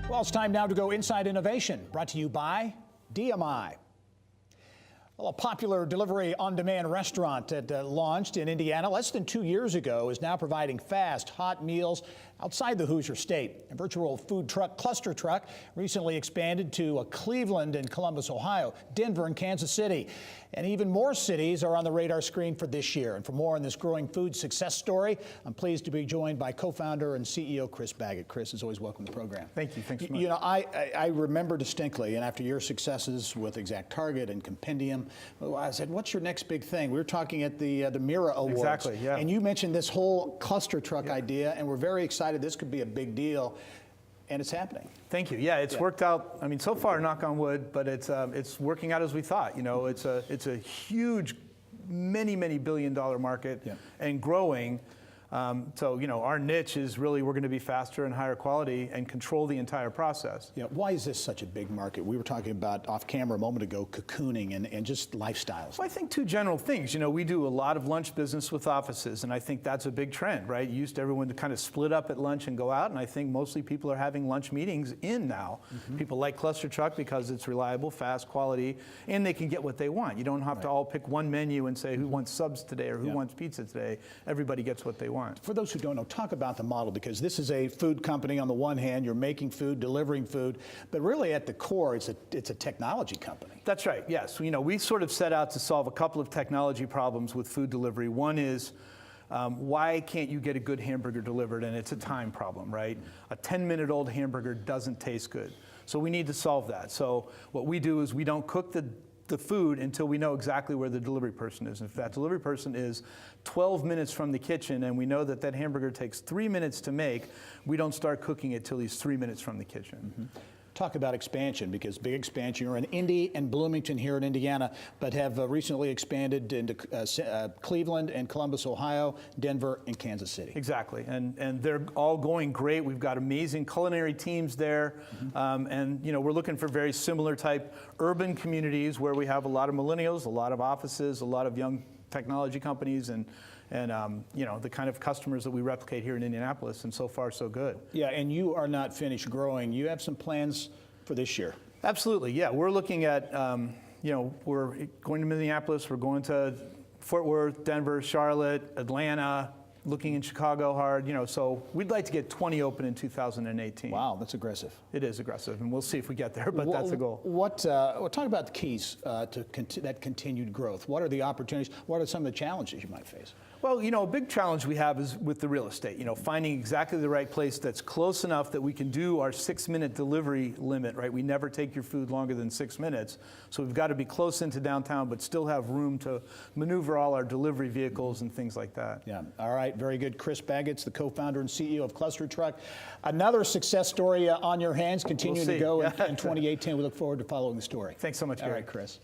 Well, it's time now to go inside innovation, brought to you by DMI. Well, a popular delivery on-demand restaurant that launched in Indiana less than 2 years ago is now providing fast, hot meals outside the Hoosier State. A virtual food truck, ClusterTruck, recently expanded to Cleveland and Columbus, Ohio, Denver and Kansas City. And even more cities are on the radar screen for this year. And for more on this growing food success story, I'm pleased to be joined by co-founder and CEO Chris Baggott. Chris, as always, welcome to the program. Thank you. Thanks so much. You know, I remember distinctly, and after your successes with ExactTarget and Compendium, I said, what's your next big thing? We were talking at the Mira Awards. Exactly, yeah. And you mentioned this whole ClusterTruck idea, and we're very excited. This could be a big deal. And it's happening. Thank you. Yeah, it's worked out. I mean, so far, knock on wood, but it's working out as we thought. You know, it's a huge, many billion-dollar market and growing. So, you know, our niche is really we're going to be faster and higher quality and control the entire process. Yeah. Why is this such a big market? We were talking about off camera a moment ago, cocooning and just lifestyles. Well, I think two general things. You know, we do a lot of lunch business with offices, and I think that's a big trend, right? You used to everyone to kind of split up at lunch and go out, and I think mostly people are having lunch meetings in now. People like ClusterTruck because it's reliable, fast, quality, and they can get what they want. You don't have to all pick one menu and say who wants subs today or who wants pizza today. Everybody gets what they want. For those who don't know, talk about the model, because this is a food company on the one hand, you're making food, delivering food, but really at the core, it's a technology company. That's right, yes. You know, we sort of set out to solve a couple of technology problems with food delivery. One is, why can't you get a good hamburger delivered? And it's a time problem, right? A 10-minute-old hamburger doesn't taste good. So we need to solve that. So what we do is we don't cook the food until we know exactly where the delivery person is. If that delivery person is 12 minutes from the kitchen and we know that that hamburger takes 3 minutes to make, we don't start cooking it till he's 3 minutes from the kitchen. Talk about expansion, because big expansion. You're in Indy and Bloomington here in Indiana, but have recently expanded into Cleveland and Columbus, Ohio, Denver and Kansas City. Exactly, and they're all going great. We've got amazing culinary teams there, and you know, we're looking for very similar type urban communities where we have a lot of millennials, a lot of offices, a lot of young technology companies, and you know, the kind of customers that we replicate here in Indianapolis, and so far so good. Yeah, and you are not finished growing. You have some plans for this year. Absolutely, yeah. We're looking at, you know, we're going to Minneapolis, we're going to Fort Worth, Denver, Charlotte, Atlanta, looking in Chicago hard, you know, so we'd like to get 20 open in 2018. Wow, that's aggressive. It is aggressive, and we'll see if we get there, but that's the goal. Talk about the keys to that continued growth. What are the opportunities? What are some of the challenges you might face? Well, you know, a big challenge we have is with the real estate, you know, finding exactly the right place that's close enough that we can do our 6-minute delivery limit, right? We never take your food longer than 6 minutes. So we've got to be close into downtown, but still have room to maneuver all our delivery vehicles and things like that. Yeah, all right, very good. Chris Baggott's the co-founder and CEO of ClusterTruck. Another success story on your hands, continuing to go in 2018. We look forward to following the story. Thanks so much, Gary. All right, Chris.